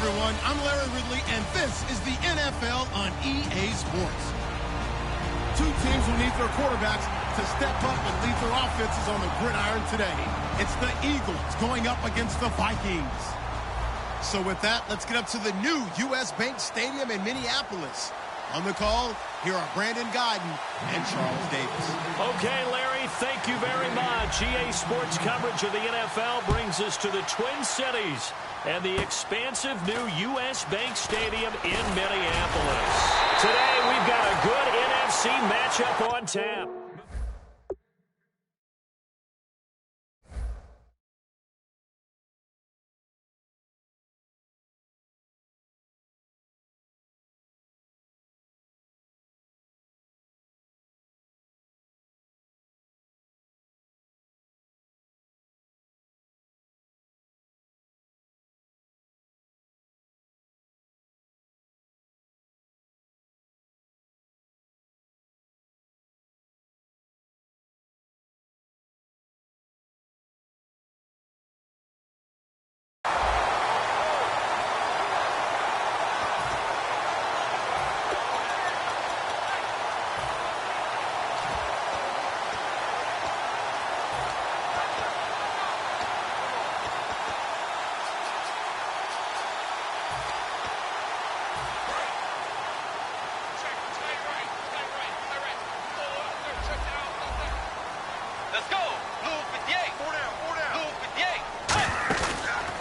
everyone. I'm Larry Ridley, and this is the NFL on EA Sports. Two teams will need their quarterbacks to step up and lead their offenses on the gridiron today. It's the Eagles going up against the Vikings. So with that, let's get up to the new U.S. Bank Stadium in Minneapolis. On the call, here are Brandon Guyton and Charles Davis. Okay, Larry, thank you very much. EA Sports coverage of the NFL brings us to the Twin Cities and the expansive new U.S. Bank Stadium in Minneapolis. Today, we've got a good NFC matchup on tap.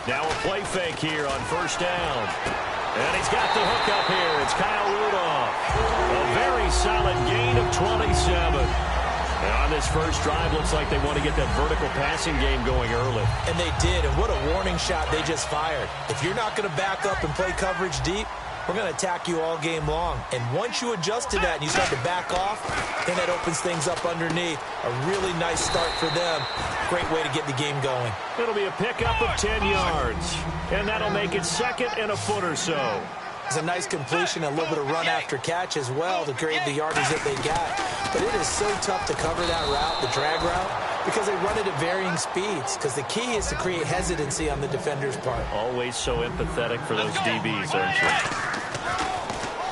Now a play fake here on first down. And he's got the hook up here. It's Kyle Rudolph. A very solid gain of 27. And on this first drive, looks like they want to get that vertical passing game going early. And they did, and what a warning shot they just fired. If you're not going to back up and play coverage deep, we're going to attack you all game long. And once you adjust to that and you start to back off, then that opens things up underneath. A really nice start for them. Great way to get the game going. It'll be a pickup of 10 yards. And that'll make it second and a foot or so. It's a nice completion, a little bit of run after catch as well to create the yardage that they got. But it is so tough to cover that route, the drag route, because they run it at varying speeds. Because the key is to create hesitancy on the defender's part. Always so empathetic for those DBs, aren't you?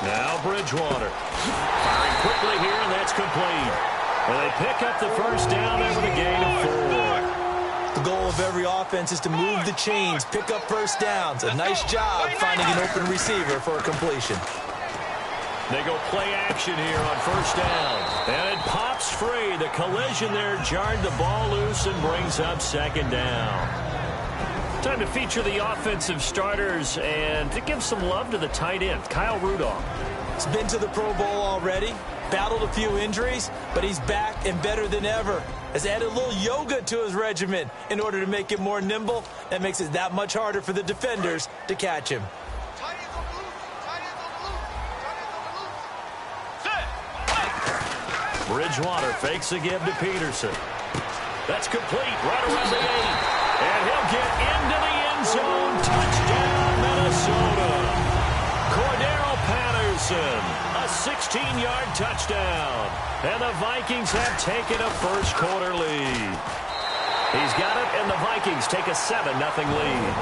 Now Bridgewater. Firing quickly here, and that's complete. And they pick up the first down there with a gain of 4. The goal of every offense is to move the chains, pick up first downs. A nice job finding an open receiver for a completion. They go play action here on first down. And it pops free. The collision there jarred the ball loose and brings up second down. Time to feature the offensive starters and to give some love to the tight end, Kyle Rudolph. He's been to the Pro Bowl already, battled a few injuries, but he's back and better than ever. Has added a little yoga to his regimen in order to make it more nimble. That makes it that much harder for the defenders to catch him. Bridgewater fakes a give to Peterson. That's complete right around the 8. And he'll get into the end zone. Touchdown, Minnesota. Cordero Patterson, a 16-yard touchdown. And the Vikings have taken a first-quarter lead. He's got it, and the Vikings take a 7-0 lead.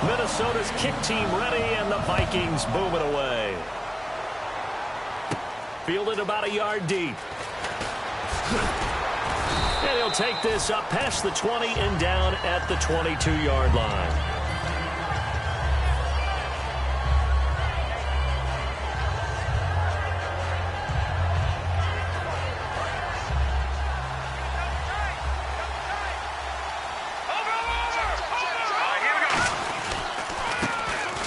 Minnesota's kick team ready, and the Vikings boom it away. Fielded about a yard deep. And he'll take this up past the 20 and down at the 22-yard line.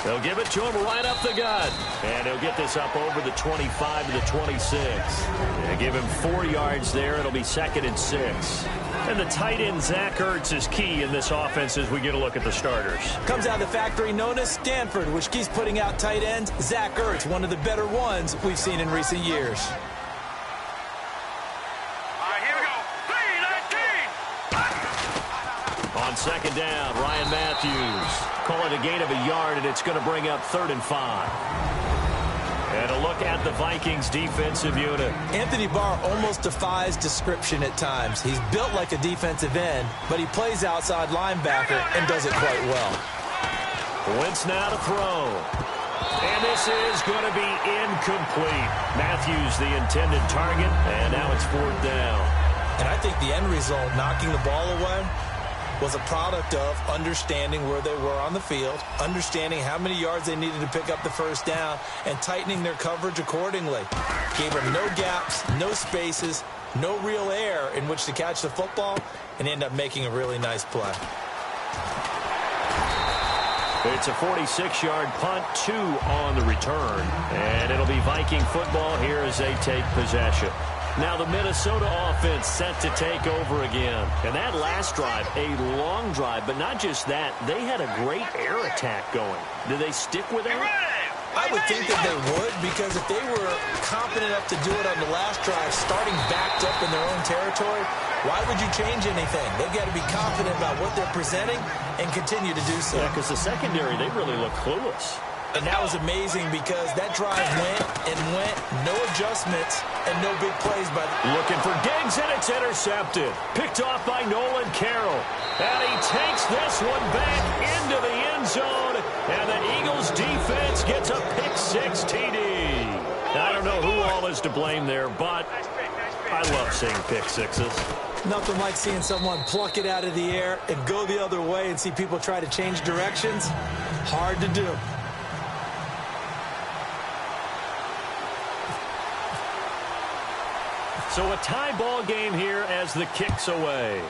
They'll give it to him right up the gut. And he'll get this up over the 25 to the 26. They give him 4 yards there. It'll be 2nd and 6. And the tight end, Zach Ertz, is key in this offense as we get a look at the starters. Comes out of the factory known as Stanford, which keeps putting out tight ends. Zach Ertz, one of the better ones we've seen in recent years. On second down, Ryan Matthews. Call it a gain of a yard, and it's going to bring up 3rd and 5. And a look at the Vikings defensive unit. Anthony Barr almost defies description at times. He's built like a defensive end, but he plays outside linebacker and does it quite well. Wentz now to throw. And this is going to be incomplete. Matthews the intended target, and now it's 4th down. And I think the end result, knocking the ball away, was a product of understanding where they were on the field, understanding how many yards they needed to pick up the first down, and tightening their coverage accordingly. Gave them no gaps, no spaces, no real air in which to catch the football, and end up making a really nice play. It's a 46-yard punt, 2 on the return. And it'll be Viking football here as they take possession. Now the Minnesota offense set to take over again. And that last drive, a long drive, but not just that. They had a great air attack going. Do they stick with that? I would think that they would, because if they were confident enough to do it on the last drive, starting backed up in their own territory, why would you change anything? They've got to be confident about what they're presenting and continue to do so. Yeah, because the secondary, they really look clueless. And that was amazing because that drive went and went, no adjustments, and no big plays by Looking for Diggs, and it's intercepted. Picked off by Nolan Carroll. And he takes this one back into the end zone. And the Eagles defense gets a pick-6 TD. I don't know who all is to blame there, but I love seeing pick-6s. Nothing like seeing someone pluck it out of the air and go the other way and see people try to change directions. Hard to do. So a tie ball game here as the kick's away.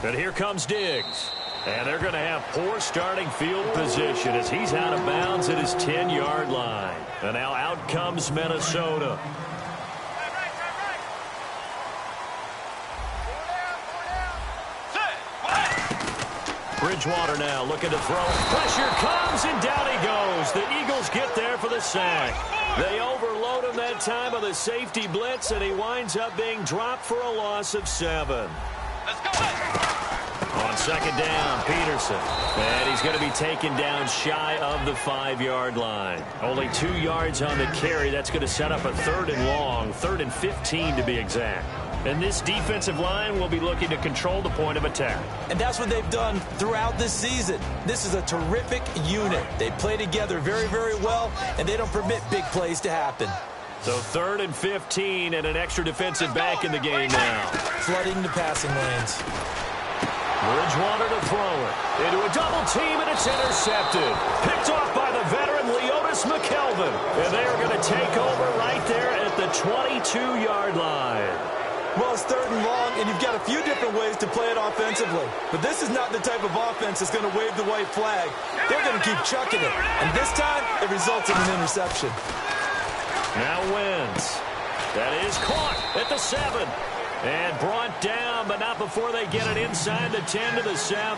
And here comes Diggs. And they're going to have poor starting field position as he's out of bounds at his 10-yard line. And now out comes Minnesota. Bridgewater now looking to throw. Pressure comes, and down he goes. The Eagles get there for the sack. They overload him that time with a safety blitz, and he winds up being dropped for a loss of 7. Let's go. On second down, Peterson. And he's going to be taken down shy of the 5-yard line. Only 2 yards on the carry. That's going to set up a 3rd and long, 3rd and 15 to be exact. And this defensive line will be looking to control the point of attack. And that's what they've done throughout this season. This is a terrific unit. They play together very, very well, and they don't permit big plays to happen. So 3rd and 15 and an extra defensive back in the game now. Flooding the passing lanes. Bridgewater to throw it. Into a double team, and it's intercepted. Picked off by the veteran Leotis McKelvin. And they are going to take over right there at the 22-yard line. Well, it's 3rd and long, and you've got a few different ways to play it offensively. But this is not the type of offense that's going to wave the white flag. They're going to keep chucking it. And this time, it results in an interception. Now Wentz. That is caught at the 7. And brought down, but not before they get it inside the 10 to the 7.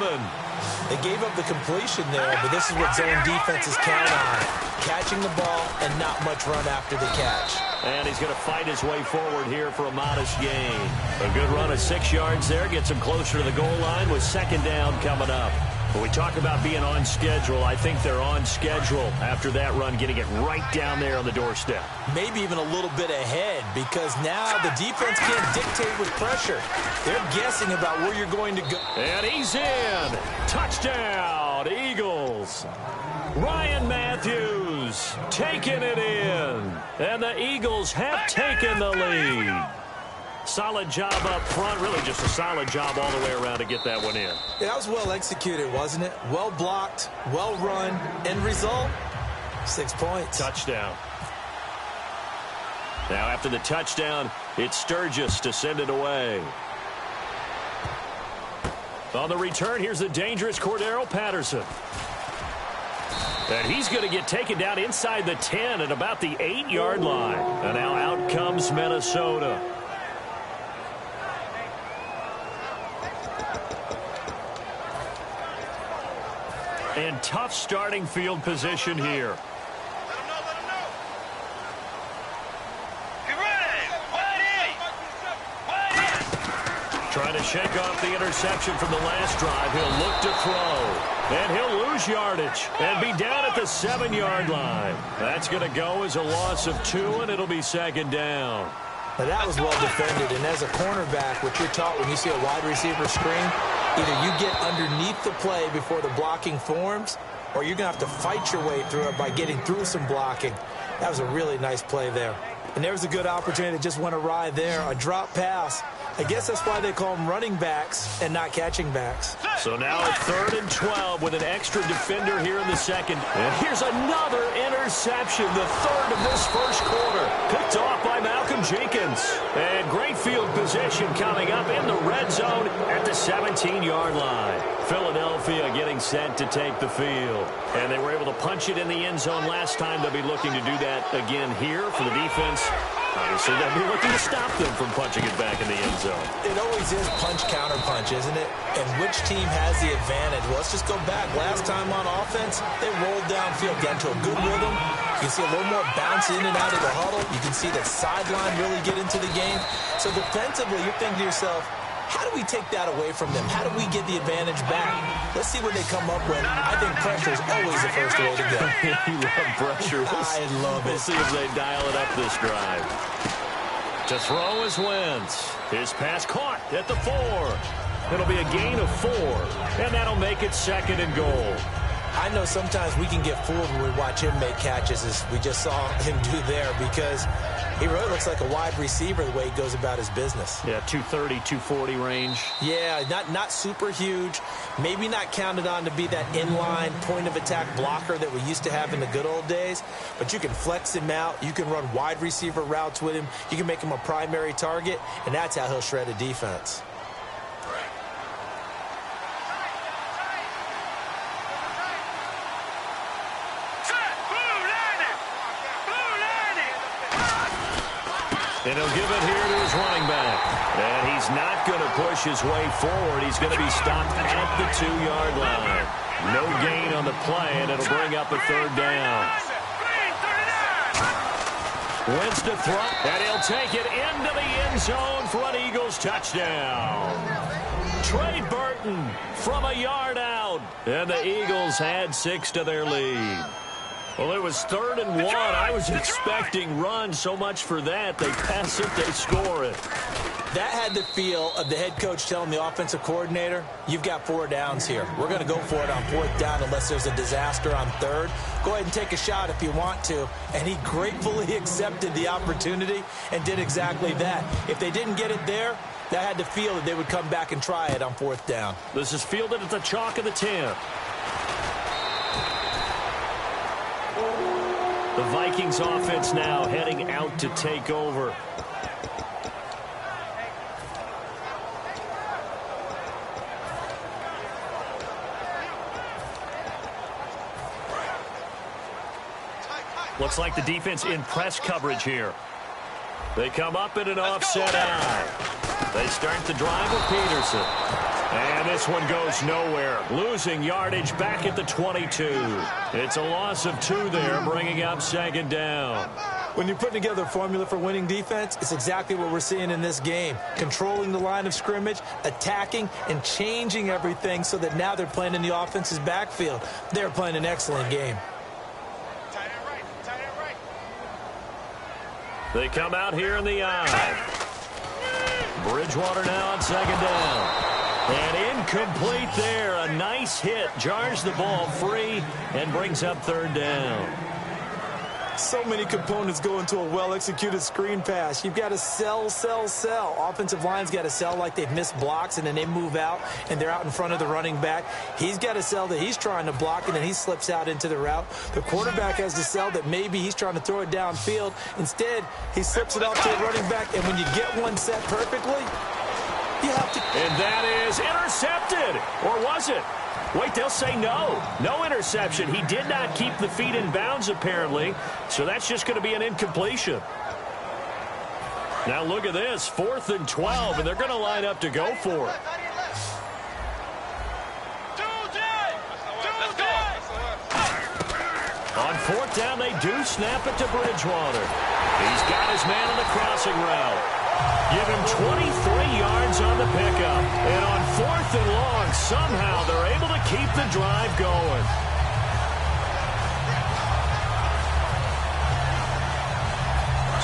They gave up the completion there, but this is what zone defenses count on. Catching the ball and not much run after the catch. And he's going to fight his way forward here for a modest gain. A good run of 6 yards there. Gets him closer to the goal line with second down coming up. When we talk about being on schedule, I think they're on schedule after that run, getting it right down there on the doorstep. Maybe even a little bit ahead, because now the defense can't dictate with pressure. They're guessing about where you're going to go. And he's in. Touchdown, Eagles. Ryan Matthews taking it in. And the Eagles have taken the lead. Solid job up front. Really just a solid job all the way around to get that one in. Yeah, that was well executed, wasn't it? Well blocked, well run. End result, 6 points. Touchdown. Now after the touchdown, it's Sturgis to send it away. On the return, here's the dangerous Cordero Patterson. And he's going to get taken down inside the 10 at about the 8-yard line. And now out comes Minnesota. And tough starting field position here. Trying to shake off the interception from the last drive. He'll look to throw. And he'll lose lose yardage and be down at the 7-yard line. That's going to go as a loss of 2, and it'll be second down. Now that was well defended, and as a cornerback, what you're taught when you see a wide receiver screen, either you get underneath the play before the blocking forms, or you're going to have to fight your way through it by getting through some blocking. That was a really nice play there. And there was a good opportunity that just went awry there, a drop pass. I guess that's why they call them running backs and not catching backs. So now a 3rd and 12 with an extra defender here in the second. And here's another interception, the 3rd of this first quarter. Picked off by Malcolm Jenkins. And great field position coming up in the red zone at the 17-yard line. Philadelphia getting set to take the field. And they were able to punch it in the end zone last time. They'll be looking to do that again here for the defense. Obviously, they'll be looking to stop them from punching it back in the end zone. It always is punch, counter punch, isn't it? And which team has the advantage? Well, let's just go back. Last time on offense, they rolled downfield, got into a good rhythm. You can see a little more bounce in and out of the huddle. You can see the sideline really get into the game. So defensively, you're thinking to yourself, how do we take that away from them? How do we get the advantage back? Let's see what they come up with. I think pressure is always the first way to go. You love pressure. I love it. We'll see if they dial it up this drive. To throw is Wentz. His pass caught at the 4. It'll be a gain of 4, and that'll make it 2nd and goal. I know sometimes we can get fooled when we watch him make catches, as we just saw him do there, because he really looks like a wide receiver the way he goes about his business. Yeah, 230, 240 range. Yeah, not super huge. Maybe not counted on to be that inline point-of-attack blocker that we used to have in the good old days. But you can flex him out. You can run wide receiver routes with him. You can make him a primary target, and that's how he'll shred a defense. And he'll give it here to his running back. And he's not going to push his way forward. He's going to be stopped at the 2-yard line. No gain on the play, and it'll bring up a 3rd down. Wentz to throw, and he'll take it into the end zone for an Eagles touchdown. Trey Burton from a yard out, and the Eagles had 6 to their lead. Well, it was 3rd and 1. I was expecting run. So much for that. They pass it, they score it. That had the feel of the head coach telling the offensive coordinator, you've got 4 downs here. We're going to go for it on 4th down unless there's a disaster on 3rd. Go ahead and take a shot if you want to. And he gratefully accepted the opportunity and did exactly that. If they didn't get it there, that had the feel that they would come back and try it on 4th down. This is fielded at the chalk of the 10. The Vikings offense now heading out to take over. Looks like the defense in press coverage here. They come up in an offset eye. They start the drive with Peterson. And this one goes nowhere. Losing yardage back at the 22. It's a loss of 2 there, bringing up 2nd down. When you're putting together a formula for winning defense, it's exactly what we're seeing in this game. Controlling the line of scrimmage, attacking, and changing everything so that now they're playing in the offense's backfield. They're playing an excellent game. They come out here in the eye. Bridgewater now on 2nd down. And incomplete there. A nice hit. Jars the ball free and brings up 3rd down. So many components go into a well-executed screen pass. You've got to sell. Offensive line's got to sell like they've missed blocks, and then they move out, and they're out in front of the running back. He's got to sell that he's trying to block, and then he slips out into the route. The quarterback has to sell that maybe he's trying to throw it downfield. Instead, he slips it off to the running back, and when you get one set perfectly, you have to... And that is intercepted. Or was it? Wait, they'll say no. No interception. He did not keep the feet in bounds, apparently. So that's just going to be an incompletion. Now look at this. 4th and 12, and they're going to line up to go for it. On 4th down, they do snap it to Bridgewater. He's got his man on the crossing route. Give him 23 yards on the pickup. And on 4th and long, somehow they're able to keep the drive going.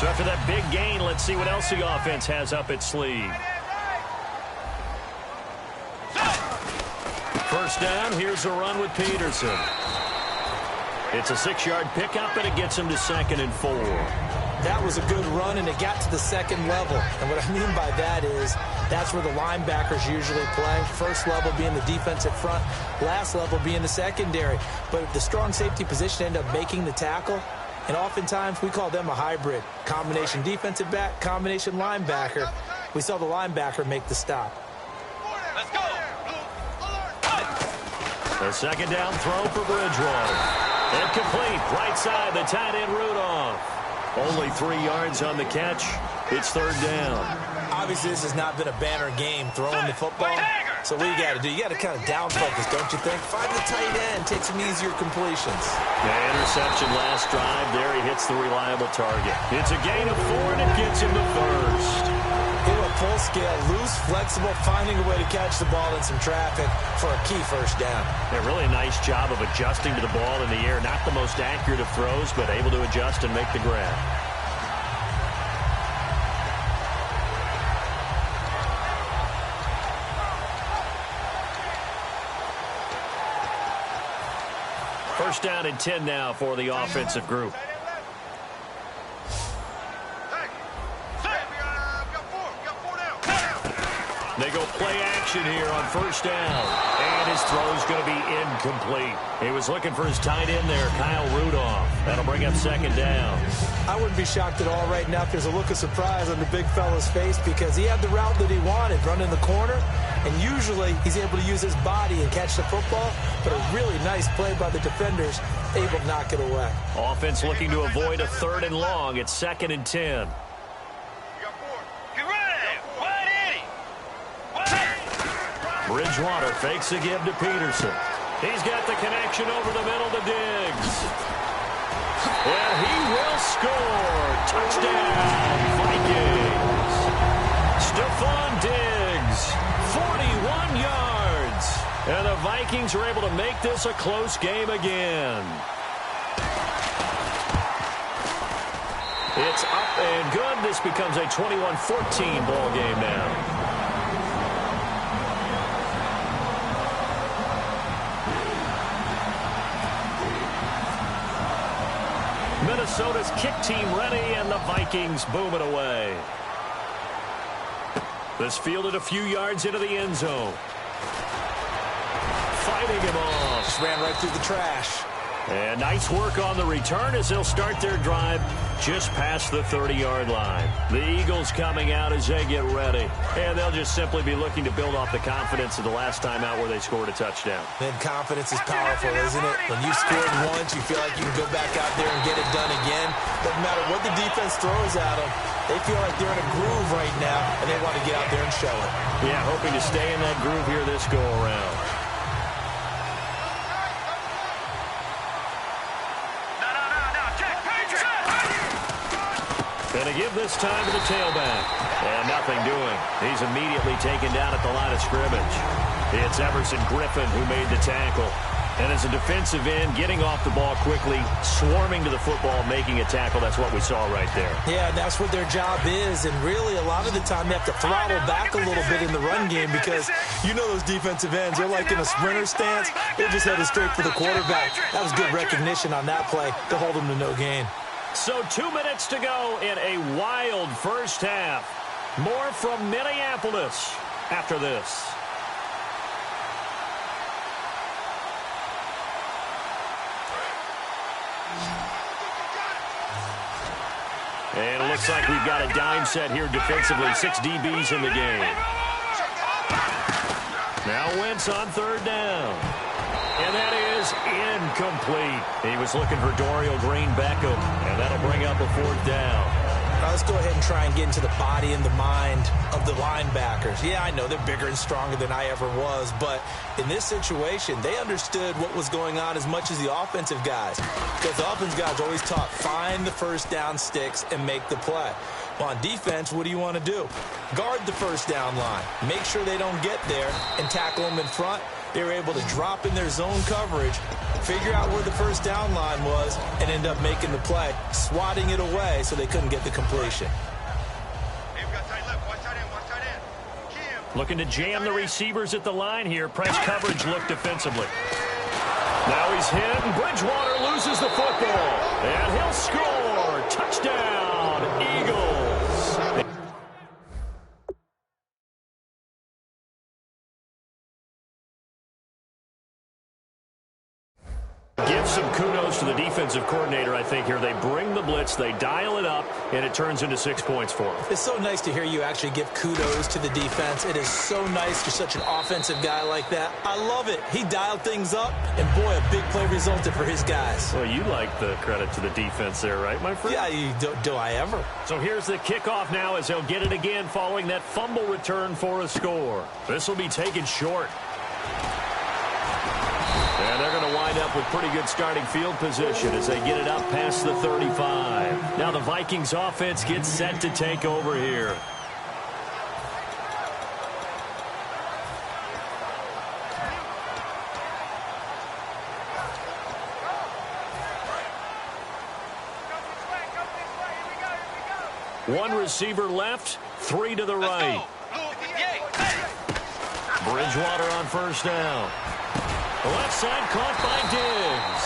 So after that big gain, let's see what else the offense has up its sleeve. First down, here's a run with Peterson. It's a 6-yard pickup, and it gets him to 2nd and 4. That was a good run, and it got to the second level. And what I mean by that is that's where the linebackers usually play. First level being the defensive front, last level being the secondary. But the strong safety position ended up making the tackle. And oftentimes we call them a hybrid. Combination defensive back, combination linebacker. We saw the linebacker make the stop. Let's go. A second down throw for Bridgewater. Incomplete. Right side, the tight end Rudolph. Only 3 yards on the catch. It's 3rd down. Obviously, this has not been a banner game throwing the football. So what you got to do? You got to kind of down focus, don't you think? Find the tight end, take some easier completions. The interception last drive. There he hits the reliable target. It's a gain of 4, and it gets him to first. They were full scale, loose, flexible, finding a way to catch the ball in some traffic for a key first down. A really nice job of adjusting to the ball in the air. Not the most accurate of throws, but able to adjust and make the grab. First down and 10 now for the offensive group. They go play action here on first down. And his throw's going to be incomplete. He was looking for his tight end there, Kyle Rudolph. That'll bring up 2nd down. I wouldn't be shocked at all right now if there's a look of surprise on the big fella's face because he had the route that he wanted, running the corner. And usually he's able to use his body and catch the football. But a really nice play by the defenders, able to knock it away. Offense looking to avoid a 3rd and long. It's 2nd and 10. Bridgewater fakes a give to Peterson. He's got the connection over the middle to Diggs. And he will score. Touchdown, Vikings. Stephon Diggs, 41 yards. And the Vikings are able to make this a close game again. It's up and good. This becomes a 21-14 ball game now. Minnesota's kick team ready, and the Vikings boom it away. This fielded a few yards into the end zone. Fighting him off. Just ran right through the trash. And nice work on the return as they'll start their drive just past the 30-yard line. The Eagles coming out as they get ready. And they'll just simply be looking to build off the confidence of the last time out where they scored a touchdown. Then confidence is powerful, isn't it? When you scored once, you feel like you can go back out there and get it done again. Doesn't matter what the defense throws at them. They feel like they're in a groove right now, and they want to get out there and show it. Yeah, hoping to stay in that groove here this go-around. And a give this time to the tailback. And nothing doing. He's immediately taken down at the line of scrimmage. It's Everson Griffin who made the tackle. And as a defensive end, getting off the ball quickly, swarming to the football, making a tackle, that's what we saw right there. Yeah, that's what their job is. And really, a lot of the time, they have to throttle back a little bit in the run game because you know those defensive ends, they're like in a sprinter stance. They're just headed straight for the quarterback. That was good recognition on that play to hold them to no gain. So 2 minutes to go in a wild first half. More from Minneapolis after this. And it looks like we've got a dime set here defensively. 6 DBs in the game. Now Wentz on 3rd down. And that is incomplete. He was looking for Dorial Green-Beckham, and that'll bring up a 4th down. Let's go ahead and try and get into the body and the mind of the linebackers. Yeah, I know they're bigger and stronger than I ever was, but in this situation, they understood what was going on as much as the offensive guys. Because the offensive guys always taught, find the first down sticks and make the play. Well, on defense, what do you want to do? Guard the first down line. Make sure they don't get there and tackle them in front. They were able to drop in their zone coverage, figure out where the first down line was, and end up making the play, swatting it away so they couldn't get the completion. Looking to jam the receivers at the line here. Press coverage look defensively. Now he's hit, and Bridgewater loses the football. And he'll score. Touchdown, Eagles. Give some kudos to the defensive coordinator, I think, here. They bring the blitz, they dial it up, and it turns into 6 points for them. It's so nice to hear you actually give kudos to the defense. It is so nice. You're such an offensive guy like that. I love it. He dialed things up, and boy, a big play resulted for his guys. Well, you like the credit to the defense there, right, my friend? Yeah, do I ever? So here's the kickoff now as they'll get it again following that fumble return for a score. This will be taken short. And they're going to wind up with pretty good starting field position as they get it up past the 35. Now the Vikings offense gets set to take over here. One receiver left, three to the right. Bridgewater on first down. Left side caught by Diggs.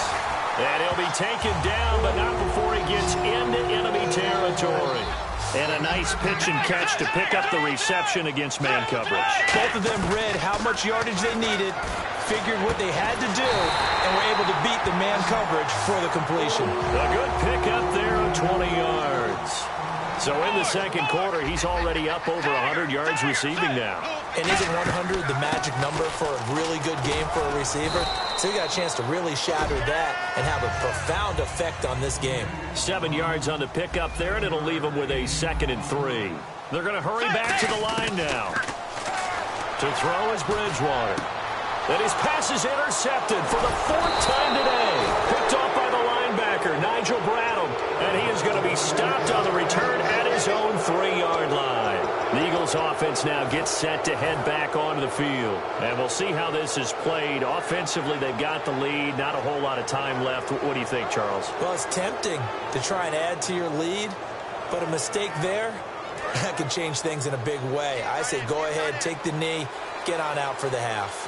And he'll be taken down, but not before he gets into enemy territory. And a nice pitch and catch to pick up the reception against man coverage. Both of them read how much yardage they needed, figured what they had to do, and were able to beat the man coverage for the completion. A good pickup there of 20 yards. So in the second quarter, he's already up over 100 yards receiving now. And isn't 100 the magic number for a really good game for a receiver? So he got a chance to really shatter that and have a profound effect on this game. 7 yards on the pickup there, and it'll leave him with a 2nd and 3. They're going to hurry back to the line now. To throw is Bridgewater. And his pass is intercepted for the 4th time today. Picked off by the linebacker, Nigel Bradham. And he is going to be stopped on the return at his own 3-yard line. The Eagles offense now gets set to head back onto the field. And we'll see how this is played. Offensively, they've got the lead. Not a whole lot of time left. What do you think, Charles? Well, it's tempting to try and add to your lead. But a mistake there, that could change things in a big way. I say go ahead, take the knee, get on out for the half.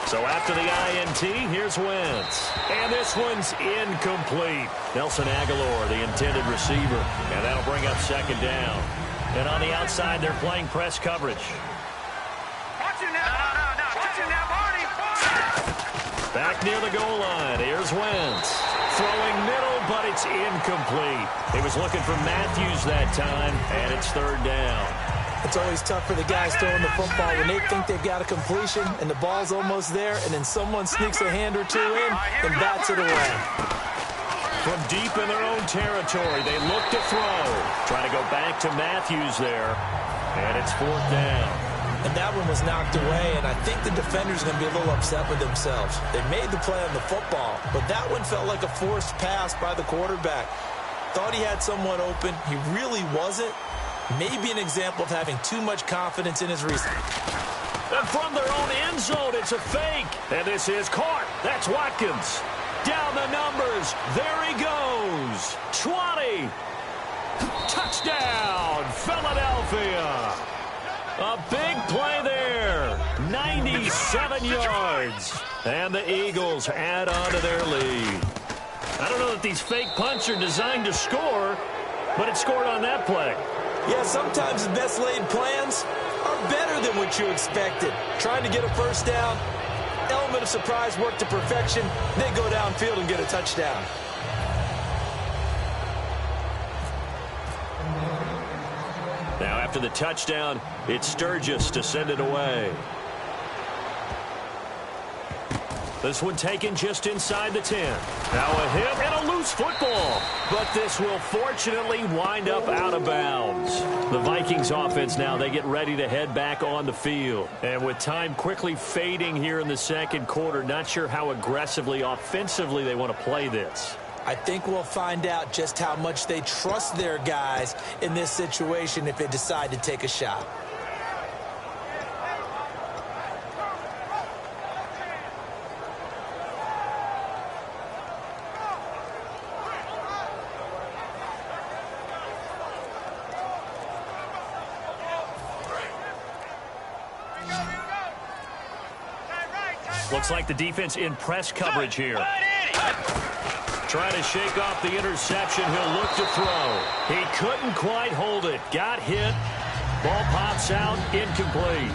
So after the INT, here's Wentz. And this one's incomplete. Nelson Aguilar, the intended receiver. And that'll bring up 2nd down. And on the outside, they're playing press coverage. Watch him now. Watch him now, Barney. Back near the goal line. Here's Wentz. Throwing middle, but it's incomplete. He was looking for Matthews that time, and it's 3rd down. It's always tough for the guys throwing the football when they think they've got a completion and the ball's almost there, and then someone sneaks a hand or two in and bats it away. From deep in their own territory, they look to throw. Try to go back to Matthews there, and it's 4th down. And that one was knocked away, and I think the defender's going to be a little upset with themselves. They made the play on the football, but that one felt like a forced pass by the quarterback. Thought he had someone open. He really wasn't. Maybe an example of having too much confidence in his receiver. And from their own end zone, it's a fake. And this is caught. That's Watkins. Down the numbers. There he goes. 20. Touchdown, Philadelphia. A big play there. 97 yards. And the Eagles add on to their lead. I don't know that these fake punts are designed to score, but it scored on that play. Yeah, sometimes the best laid plans are better than what you expected. Trying to get a first down, element of surprise work to perfection, they go downfield and get a touchdown. Now after the touchdown, it's Sturgis to send it away. This one taken just inside the 10. Now a hit and a loose football. But this will fortunately wind up out of bounds. The Vikings offense now, they get ready to head back on the field. And with time quickly fading here in the second quarter, not sure how aggressively, offensively they want to play this. I think we'll find out just how much they trust their guys in this situation if they decide to take a shot. Looks like the defense in press coverage here. Trying to shake off the interception. He'll look to throw. He couldn't quite hold it. Got hit. Ball pops out. Incomplete.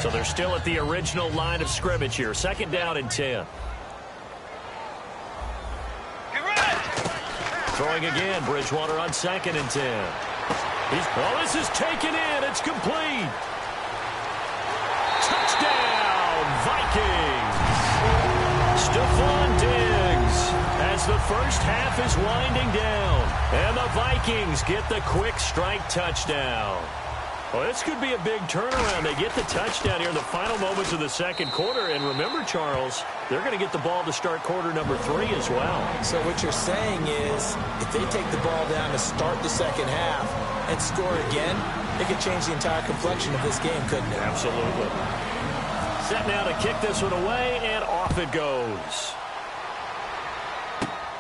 So they're still at the original line of scrimmage here. 2nd down and 10. Throwing again. Bridgewater on 2nd and 10. This is taken in. It's complete. Touchdown, Vikings. Stephon Diggs as the first half is winding down. And the Vikings get the quick strike touchdown. Well, this could be a big turnaround. They get the touchdown here in the final moments of the 2nd quarter. And remember, Charles, they're going to get the ball to start quarter number 3 as well. So what you're saying is if they take the ball down to start the 2nd half and score again, it could change the entire complexion of this game, couldn't it? Absolutely. Set now to kick this one away, and off it goes.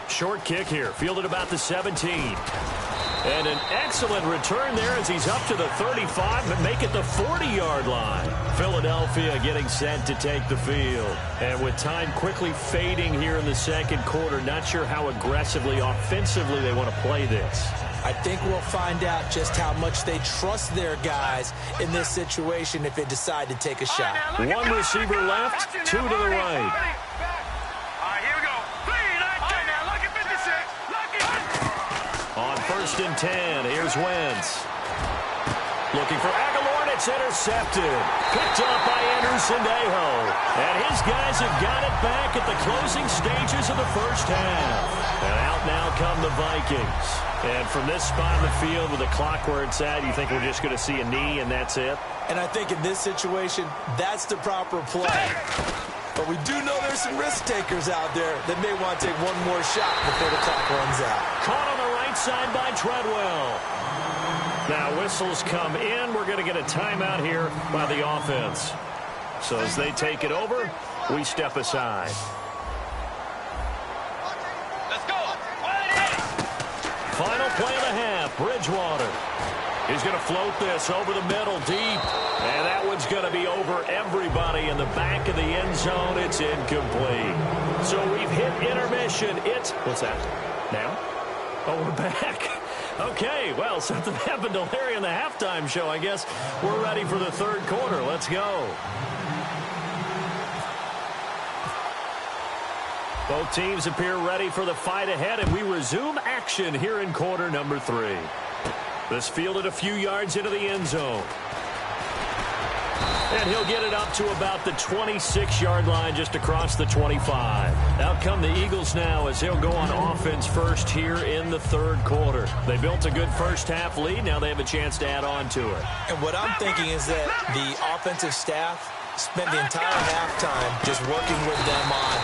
Short kick here, fielded about the 17. And an excellent return there as he's up to the 35, but make it the 40-yard line. Philadelphia getting set to take the field. And with time quickly fading here in the 2nd quarter, not sure how aggressively, offensively they want to play this. I think we'll find out just how much they trust their guys in this situation if they decide to take a shot. One receiver left, 2 to the right. On 1st and 10, here's Wentz. Looking for Aguilar, and it's intercepted. Picked up by Anderson-Dejo. And his guys have got it back at the closing stages of the 1st half. And out now come the Vikings. And from this spot in the field with the clock where it's at, you think we're just going to see a knee and that's it? And I think in this situation, that's the proper play. But we do know there's some risk takers out there that may want to take one more shot before the clock runs out. Caught on the right side by Treadwell. Now whistles come in. We're going to get a timeout here by the offense. So as they take it over, we step aside. Let's go. Final play of the half, Bridgewater. He's going to float this over the middle deep. And that one's going to be over everybody in the back of the end zone. It's incomplete. So we've hit intermission. What's that? Now? Oh, we're back. Okay, well, something happened to Larry in the halftime show. I guess we're ready for the 3rd quarter. Let's go. Both teams appear ready for the fight ahead, and we resume action here in quarter number 3. This fielded a few yards into the end zone. And he'll get it up to about the 26-yard line just across the 25. Out come the Eagles now as they'll go on offense first here in the 3rd quarter. They built a good first half lead. Now they have a chance to add on to it. And what I'm thinking is that the offensive staff spent the entire halftime just working with them on,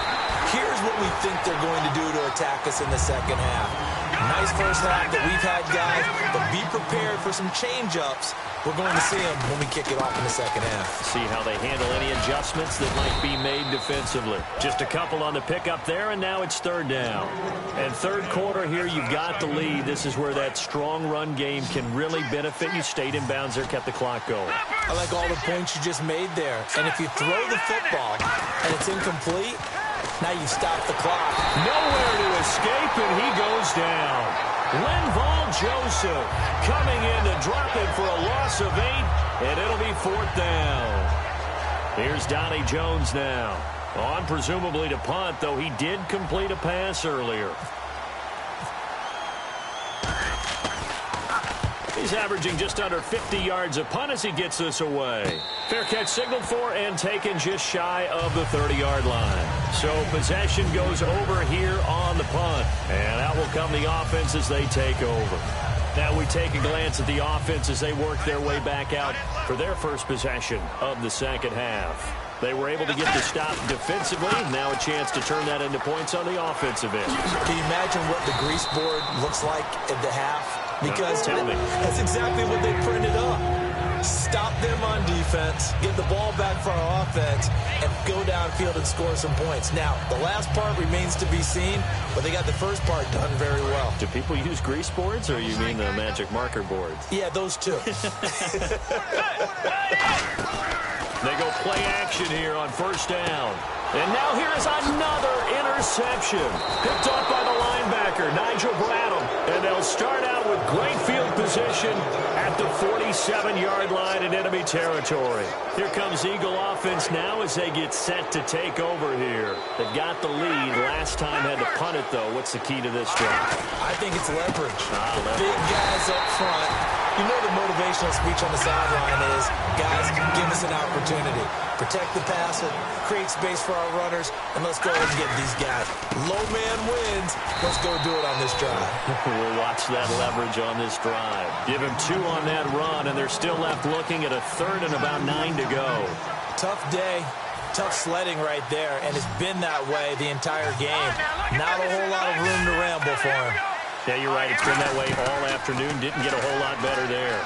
here's what we think they're going to do to attack us in the 2nd half. Nice first half that we've had, guys, but be prepared for some change-ups. We're going to see them when we kick it off in the 2nd half. See how they handle any adjustments that might be made defensively. Just a couple on the pickup there, and now it's 3rd down. And 3rd quarter here, you've got the lead. This is where that strong run game can really benefit you. Stayed in bounds there, kept the clock going. I like all the points you just made there. And if you throw the football and it's incomplete, now you stop the clock. Nowhere to escape, and he goes down. Linval Joseph coming in to drop it for a loss of 8, and it'll be 4th down. Here's Donnie Jones now. On presumably to punt, though he did complete a pass earlier. He's averaging just under 50 yards a punt as he gets this away. Fair catch signaled for and taken just shy of the 30-yard line. So possession goes over here on the punt. And out will come the offense as they take over. Now we take a glance at the offense as they work their way back out for their first possession of the 2nd half. They were able to get the stop defensively. Now a chance to turn that into points on the offensive end. Can you imagine what the grease board looks like at the half? Because that's exactly what they printed up. Stop them on defense, get the ball back for our offense, and go downfield and score some points. Now, the last part remains to be seen, but they got the first part done very well. Do people use grease boards, or you mean the magic marker boards? Yeah, those two. They go play action here on first down. And now here is another interception. Picked off by the linebacker, Nigel Bradham. And they'll start out with great field position at the 47-yard line in enemy territory. Here comes Eagle offense now as they get set to take over here. They've got the lead. Last time had to punt it, though. What's the key to this drive? I think it's leverage. Leverage. Big guys up front. You know the motivational speech on the sideline is, guys, give us an opportunity. Protect the passer, create space for our runners, and let's go ahead and get these guys. Low man wins. Let's go do it on this drive. We'll watch that leverage on this drive. Give him 2 on that run, and they're still left looking at a third and about 9 to go. Tough day. Tough sledding right there, and it's been that way the entire game. Not a whole lot of room to ramble for him. Yeah, you're right. It's been that way all afternoon. Didn't get a whole lot better there.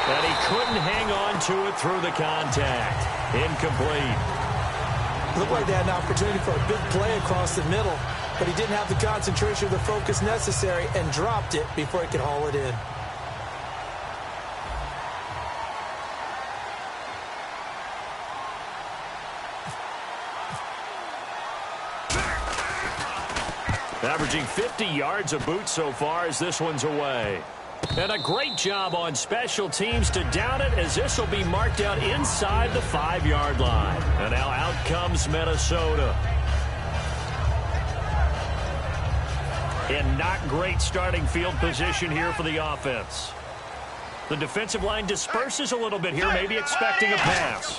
And he couldn't hang on to it through the contact. Incomplete. Looked like they had an opportunity for a big play across the middle, but he didn't have the concentration or the focus necessary and dropped it before he could haul it in. Averaging 50 yards a boot so far as this one's away. And a great job on special teams to down it, as this will be marked out inside the 5-yard line. And now out comes Minnesota. And not great starting field position here for the offense. The defensive line disperses a little bit here, maybe expecting a pass.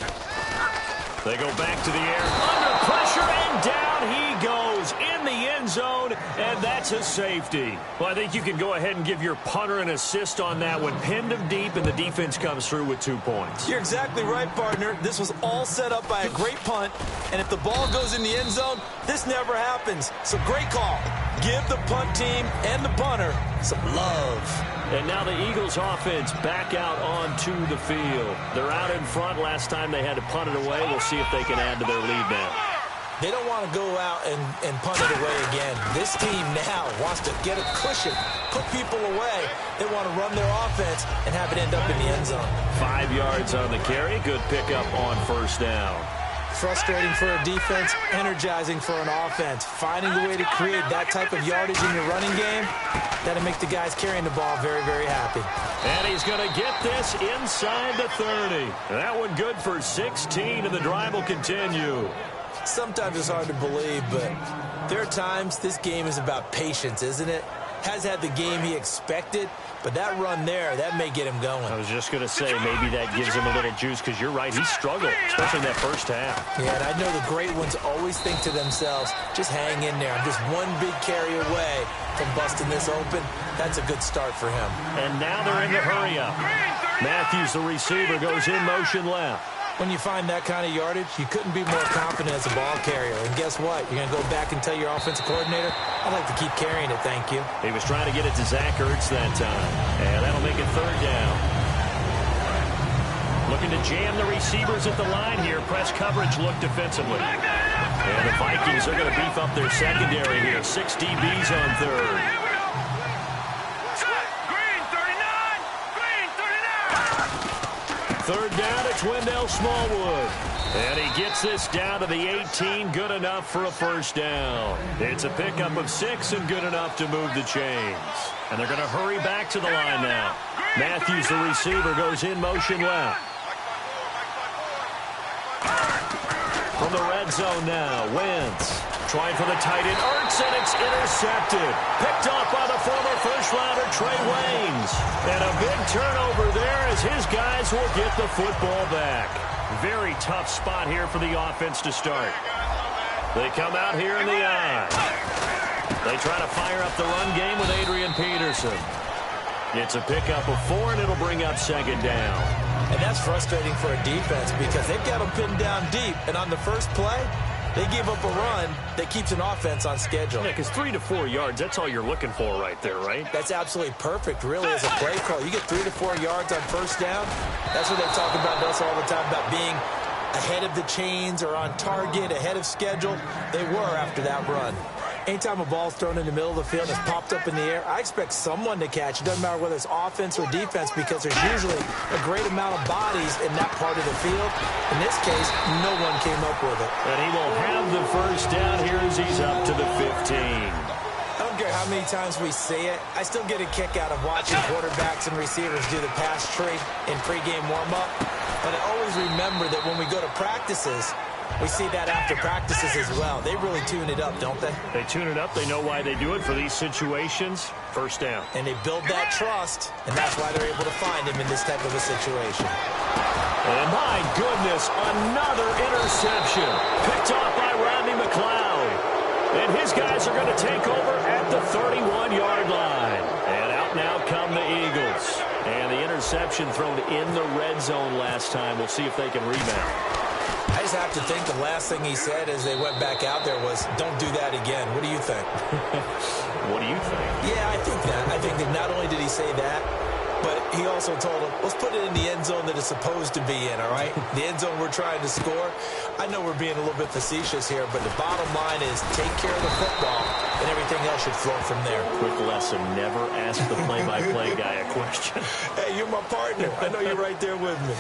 They go back to the air, under pressure, and down he goes in the end zone, and that's a safety. Well, I think you can go ahead and give your punter an assist on that one. Pinned him deep, and the defense comes through with 2 points. You're exactly right, partner. This was all set up by a great punt, and if the ball goes in the end zone, this never happens. So great call. Give the punt team and the punter some love. And now the Eagles offense back out onto the field. They're out in front. Last time they had to punt it away. We'll see if they can add to their lead now. They don't want to go out and punt it away again. This team now wants to get a cushion, put people away. They want to run their offense and have it end up in the end zone. 5 yards on the carry. Good pickup on first down. Frustrating for a defense, energizing for an offense. Finding a way to create that type of yardage in your running game, that'll make the guys carrying the ball very, very happy. And he's going to get this inside the 30. That one good for 16, and the drive will continue. Sometimes it's hard to believe, but there are times this game is about patience, isn't it? Has had the game he expected, but that run there, that may get him going. I was just going to say, maybe that gives him a little juice, because you're right, he struggled, especially in that first half. Yeah, and I know the great ones always think to themselves, just hang in there. I'm just one big carry away from busting this open. That's a good start for him. And now they're in the hurry-up. Matthews, the receiver, goes in motion left. When you find that kind of yardage, you couldn't be more confident as a ball carrier. And guess what? You're going to go back and tell your offensive coordinator, I'd like to keep carrying it, thank you. He was trying to get it to Zach Ertz that time. And that'll make it third down. Looking to jam the receivers at the line here. Press coverage look defensively. And the Vikings are going to beef up their secondary here. 6 DBs on third. Third down, it's Wendell Smallwood. And he gets this down to the 18, good enough for a first down. It's a pickup of 6 and good enough to move the chains. And they're going to hurry back to the line now. Matthews, the receiver, goes in motion left. From the red zone now, Wentz. Trying for the tight end, Ertz, and it's intercepted. Picked off by the former first-rounder, Trey Waynes. And a big turnover there as his guys will get the football back. Very tough spot here for the offense to start. They come out here in the eye. They try to fire up the run game with Adrian Peterson. It's a pickup of 4, and it'll bring up second down. And that's frustrating for a defense because they've got them pinned down deep. And on the first play, They give up a run that keeps an offense on schedule. Yeah, because 3 to 4 yards, that's all you're looking for right there, right? That's absolutely perfect, really, as a play call. You get 3 to 4 yards on first down. That's what they talk about to us all the time, about being ahead of the chains or on target, ahead of schedule. They were after that run. Anytime a ball's thrown in the middle of the field and it's popped up in the air, I expect someone to catch. It doesn't matter whether it's offense or defense, because there's usually a great amount of bodies in that part of the field. In this case, no one came up with it. And he will have the first down here as he's up to the 15. I don't care how many times we say it, I still get a kick out of watching quarterbacks and receivers do the pass tree in pregame warm-up. But I always remember that when we go to practices, we see that after practices as well. They really tune it up, don't they? They tune it up. They know why they do it for these situations. First down. And they build that trust, and that's why they're able to find him in this type of a situation. And my goodness, another interception. Picked off by Rodney McLeod. And his guys are going to take over at the 31-yard line. And out now come the Eagles. And the interception thrown in the red zone last time. We'll see if they can rebound. I just have to think the last thing he said as they went back out there was, don't do that again. What do you think? What do you think? Yeah, I think that. I think that not only did he say that, but he also told them, let's put it in the end zone that it's supposed to be in, all right? The end zone we're trying to score. I know we're being a little bit facetious here, but the bottom line is take care of the football, and everything else should flow from there. Quick lesson, never ask the play-by-play guy a question. Hey, you're my partner. I know you're right there with me.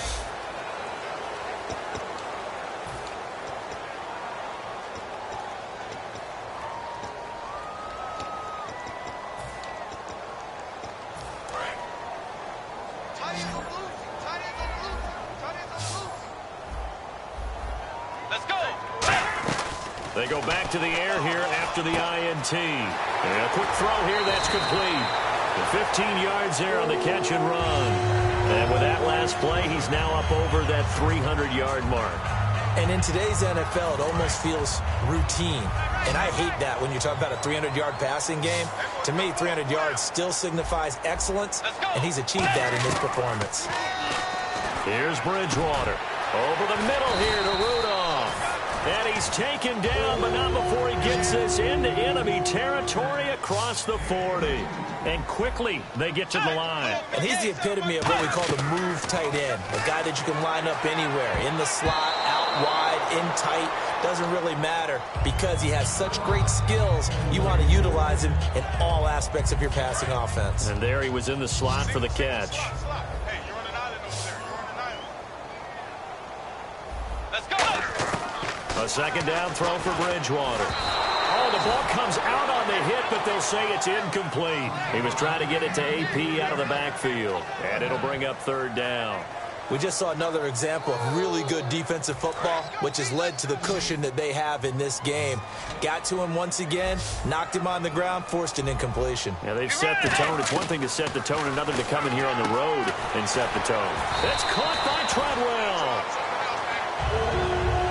They go back to the air here after the INT. And a quick throw here, that's complete. The 15 yards there on the catch and run. And with that last play, he's now up over that 300-yard mark. And in today's NFL, it almost feels routine. And I hate that when you talk about a 300-yard passing game. To me, 300 yards still signifies excellence, and he's achieved that in this performance. Here's Bridgewater. Over the middle here to Rudolph. And he's taken down, but not before he gets this into enemy territory across the 40. And quickly, they get to the line. And he's the epitome of what we call the move tight end. A guy that you can line up anywhere. In the slot, out wide, in tight. Doesn't really matter because he has such great skills. You want to utilize him in all aspects of your passing offense. And there he was in the slot for the catch. A second down throw for Bridgewater. Oh, the ball comes out on the hit, but they'll say it's incomplete. He was trying to get it to AP out of the backfield, and it'll bring up third down. We just saw another example of really good defensive football, which has led to the cushion that they have in this game. Got to him once again, knocked him on the ground, forced an incompletion. Yeah, they've set the tone. It's one thing to set the tone, another to come in here on the road and set the tone. That's caught by Treadwell.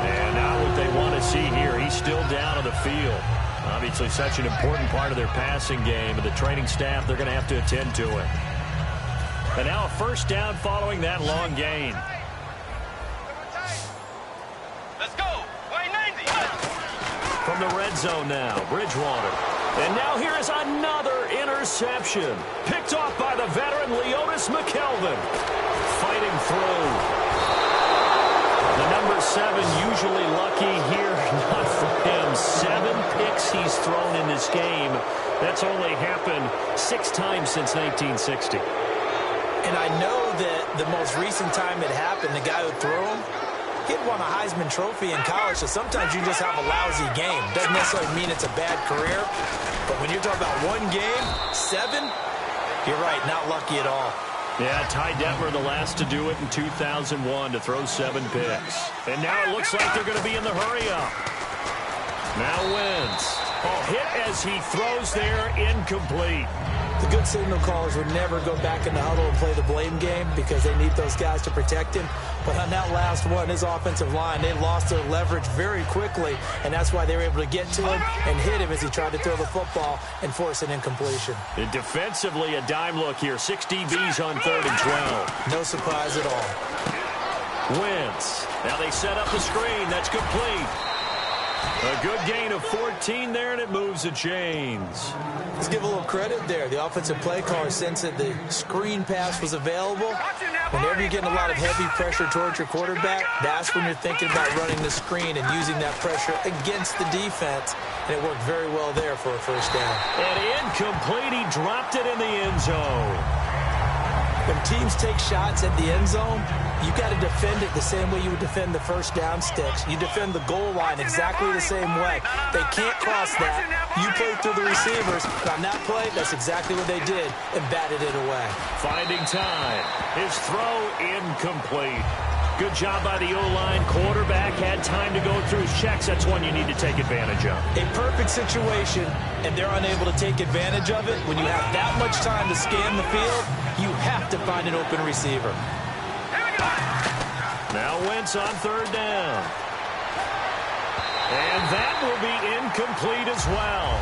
And now what they want to see here, he's still down on the field. Obviously such an important part of their passing game, and the training staff, they're going to have to attend to it. And now a first down following that long gain. Let's go. Play 90. From the red zone now, Bridgewater. And now here is another interception. Picked off by the veteran Leotis McKelvin. Fighting through. The number 7 usually lucky here. Not for him. 7 picks he's thrown in this game. That's only happened 6 times since 1960. And I know that the most recent time it happened, the guy who threw him, he had won a Heisman Trophy in college, so sometimes you just have a lousy game. Doesn't necessarily mean it's a bad career, but when you're talking about one game, 7, you're right, not lucky at all. Yeah, Ty Detmer, the last to do it in 2001, to throw 7 picks. And now it looks like they're going to be in the hurry-up. Now Wentz. Oh, hit as he throws there, incomplete. The good signal callers would never go back in the huddle and play the blame game because they need those guys to protect him. But on that last one, his offensive line, they lost their leverage very quickly, and that's why they were able to get to him and hit him as he tried to throw the football and force an incompletion. And defensively, a dime look here. 6 DBs on 3rd and 12. No surprise at all. Wentz. Now they set up the screen. That's complete. A good gain of 14 there, and it moves the chains. Let's give a little credit there. The offensive play caller sensed that the screen pass was available. Whenever you're getting a lot of heavy pressure towards your quarterback, that's when you're thinking about running the screen and using that pressure against the defense. And it worked very well there for a first down. And incomplete. He dropped it in the end zone. When teams take shots at the end zone, you got to defend it the same way you would defend the first down sticks. You defend the goal line exactly the same way. They can't cross that. You play through the receivers. And on that play, that's exactly what they did and batted it away. Finding time. His throw incomplete. Good job by the O-line. Quarterback had time to go through his checks. That's one you need to take advantage of. A perfect situation, and they're unable to take advantage of it. When you have that much time to scan the field, you have to find an open receiver. Now Wentz on third down. And that will be incomplete as well.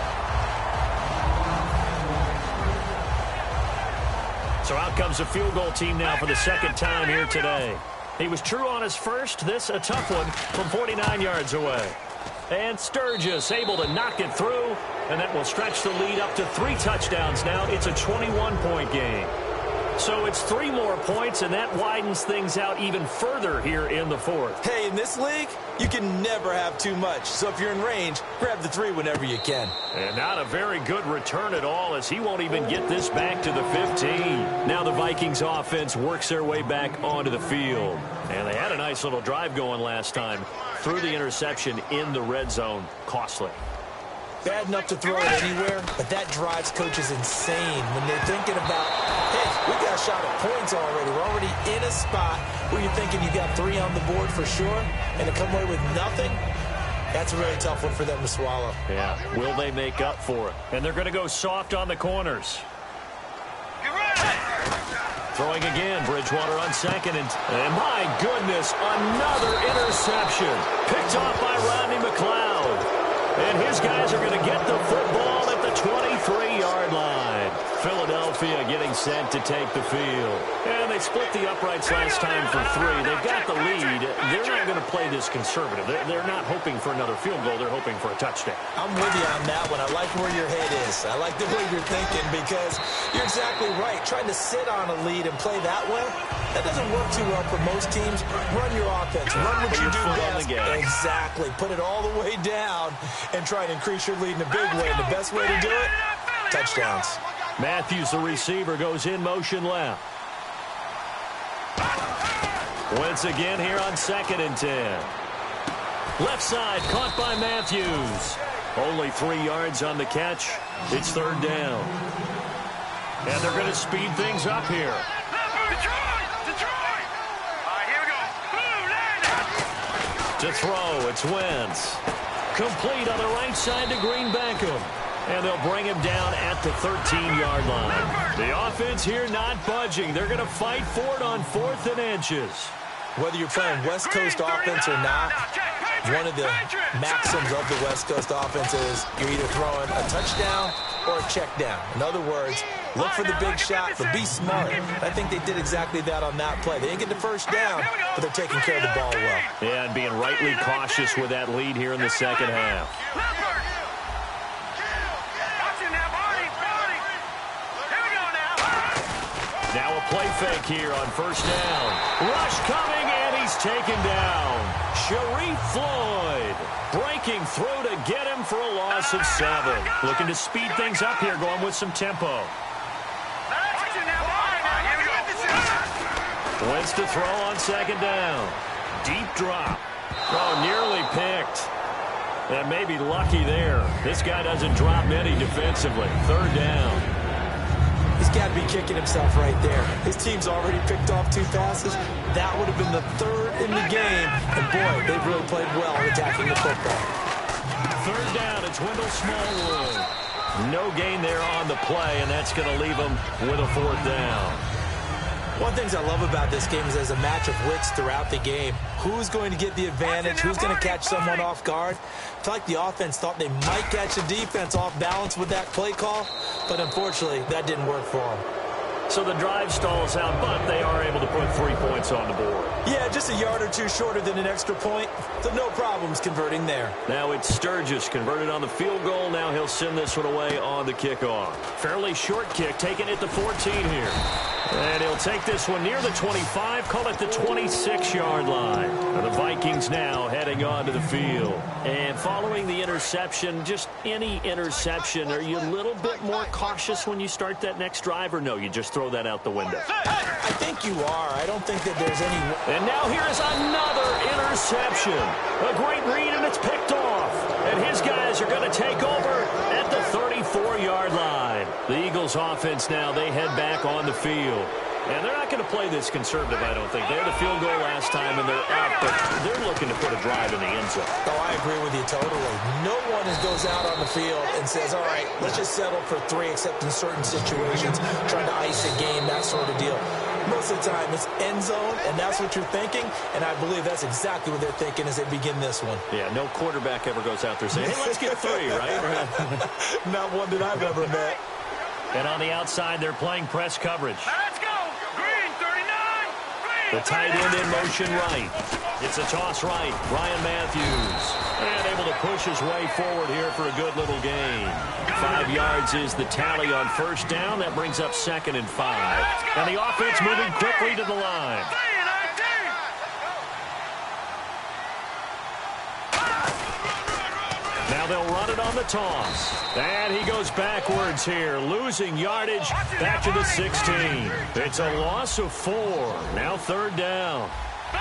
So out comes the field goal team now for the second time here today. He was true on his first. This a tough one from 49 yards away. And Sturgis able to knock it through. And that will stretch the lead up to 3 touchdowns now. It's a 21-point game. So it's 3 more points, and that widens things out even further here in the fourth. Hey, in this league, you can never have too much. So if you're in range, grab the 3 whenever you can. And not a very good return at all, as he won't even get this back to the 15. Now the Vikings offense works their way back onto the field. And they had a nice little drive going last time. Through the interception in the red zone. Costly. Bad enough to throw it anywhere, but that drives coaches insane when they're thinking about, hey, we got a shot at points already. We're already in a spot where you're thinking you got 3 on the board for sure, and to come away with nothing, that's a really tough one for them to swallow. Yeah, will they make up for it? And they're going to go soft on the corners. Throwing again, Bridgewater on second, and my goodness, another interception. Picked off by Rodney McLeod. And his guys are going to get the football at the 23-yard line. Philadelphia getting set to take the field. And they split the uprights last time for 3. They've got the lead. They're not going to play this conservative. They're not hoping for another field goal. They're hoping for a touchdown. I'm with you on that one. I like where your head is. I like the way you're thinking because you're exactly right. Trying to sit on a lead and play that way, that doesn't work too well for most teams. Run your offense. Run what you do best. Exactly. Put it all the way down and try and increase your lead in a big way. And the best way to do it, touchdowns. Matthews, the receiver, goes in motion left. Once again here on 2nd and 10. Left side, caught by Matthews. Only 3 yards on the catch. It's 3rd down. And they're going to speed things up here. Detroit! All right, here we go. To throw, it's Wentz. Complete on the right side to Green Beckham. And they'll bring him down at the 13-yard line. The offense here not budging. They're going to fight for it on 4th and inches. Whether you're playing West Coast offense or not, one of the maxims of the West Coast offense is you're either throwing a touchdown or a check down. In other words, look for the big shot, but be smart. I think they did exactly that on that play. They didn't get the first down, but they're taking care of the ball well. Yeah, and being rightly cautious with that lead here in the second half. Now a play fake here on 1st down. Rush coming, and he's taken down. Sharif Floyd breaking through to get him for a loss of 7. Looking to speed things up here, going with some tempo. Wentz to throw on 2nd down. Deep drop. Oh, nearly picked. That may be lucky there. This guy doesn't drop many defensively. 3rd down. He's got to be kicking himself right there. His team's already picked off 2 passes. That would have been the 3rd in the game. And, boy, they've really played well in attacking the football. 3rd down, it's Wendell Smallwood. No gain there on the play, and that's going to leave him with a 4th down. One of the things I love about this game is there's a match of wits throughout the game. Who's going to get the advantage? Who's going to catch someone off guard? I feel like the offense thought they might catch the defense off balance with that play call, but unfortunately, that didn't work for them. So the drive stalls out, but they are able to put 3 points on the board. Yeah, just a yard or two shorter than an extra point, so no problems converting there. Now it's Sturgis converted on the field goal. Now he'll send this one away on the kickoff. Fairly short kick, taking it to 14 here. And he'll take this one near the 25, call it the 26-yard line. The Vikings now heading onto the field. And following the interception, just any interception, are you a little bit more cautious when you start that next drive, or no, you just throw that out the window? I think you are. I don't think that there's any... And now here's another interception. A great read, and it's picked off. And his guys are going to take over at the 34-yard line. The Eagles offense now, they head back on the field. And they're not going to play this conservative, I don't think. They had a field goal last time, and they're up, but they're looking to put a drive in the end zone. Oh, I agree with you totally. No one goes out on the field and says, all right, let's just settle for 3, except in certain situations, trying to ice a game, that sort of deal. Most of the time, it's end zone, and that's what you're thinking, and I believe that's exactly what they're thinking as they begin this one. Yeah, no quarterback ever goes out there saying, hey, let's get 3, right? Not one that I've ever met. And on the outside, they're playing press coverage. Let's go. Green, 39. Green, The tight end in motion right. It's a toss right. Ryan Matthews. And able to push his way forward here for a good little gain. 5 yards is the tally on first down. That brings up 2nd and 5. And the offense moving quickly to the line. Now they'll run it on the toss. And he goes backwards here, losing yardage back to the 16. It's a loss of 4. Now 3rd down.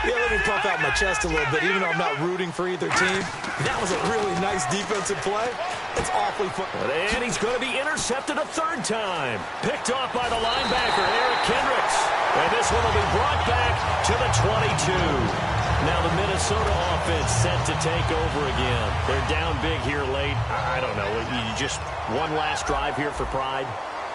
Yeah, let me puff out my chest a little bit, even though I'm not rooting for either team. That was a really nice defensive play. It's awfully fun. And he's going to be intercepted a 3rd time. Picked off by the linebacker, Eric Kendricks. And this one will be brought back to the 22. Now the Minnesota offense set to take over again. They're down big here late. I don't know. You just one last drive here for pride.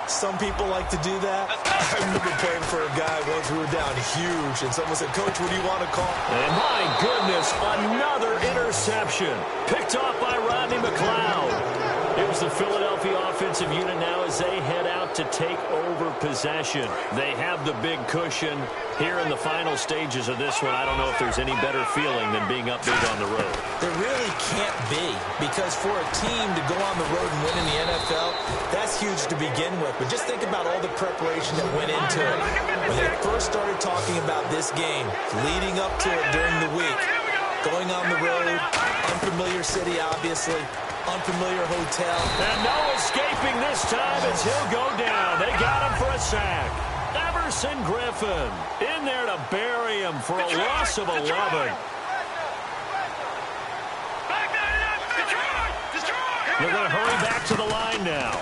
Some people like to do that. I remember playing for a guy once we were down huge, and someone said, Coach, what do you want to call? And my goodness, another interception. Picked off by Rodney McLeod. It was the Philadelphia offensive unit now as they head out to take over possession. They have the big cushion here in the final stages of this one. I don't know if there's any better feeling than being up big on the road. There really can't be, because for a team to go on the road and win in the NFL, that's huge to begin with. But just think about all the preparation that went into it. When they first started talking about this game, leading up to it during the week, going on the road, unfamiliar city, obviously, unfamiliar hotel. And no escaping this time as he'll go down. They got him for a sack. Everson Griffin in there to bury him for a loss of 11. They're going to hurry back to the line now.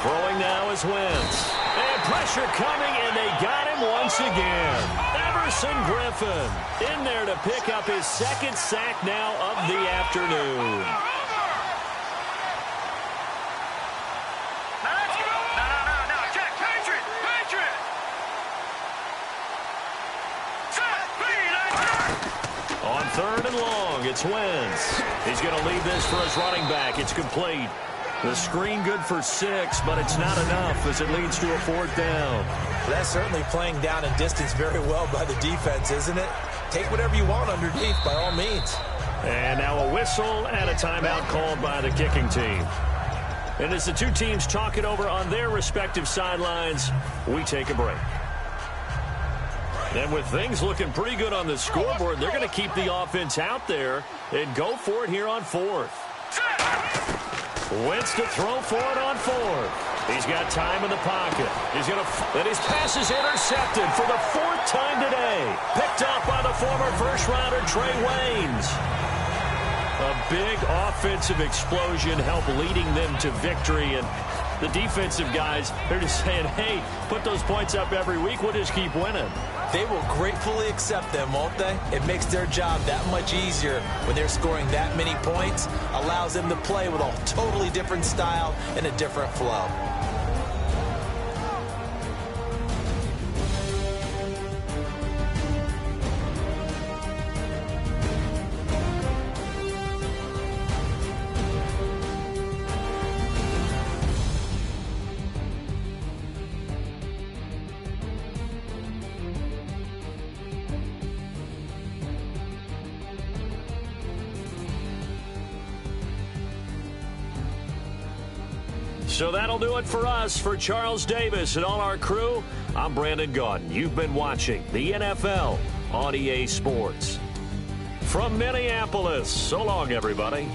Throwing now is Wentz. And pressure coming, and they got him once again. Everson Griffin in there to pick up his 2nd sack now of the afternoon. On 3rd and long, it's Wentz. He's going to leave this for his running back. It's complete. The screen good for 6, but it's not enough as it leads to a 4th down. Well, that's certainly playing down and distance very well by the defense, isn't it? Take whatever you want underneath, by all means. And now a whistle and a timeout called by the kicking team. And as the two teams talk it over on their respective sidelines, we take a break. And with things looking pretty good on the scoreboard, they're going to keep the offense out there and go for it here on 4th. Wentz to throw for it on 4th. He's got time in the pocket. He's going to, and his pass is intercepted for the 4th time today. Picked off by the former first-rounder Trey Waynes. A big offensive explosion helped leading them to victory, and the defensive guys, they're just saying, hey, put those points up every week, we'll just keep winning. They will gratefully accept them, won't they? It makes their job that much easier when they're scoring that many points, allows them to play with a totally different style and a different flow. So that'll do it for us. For Charles Davis and all our crew, I'm Brandon Gaudin. You've been watching the NFL on EA Sports. From Minneapolis, so long, everybody.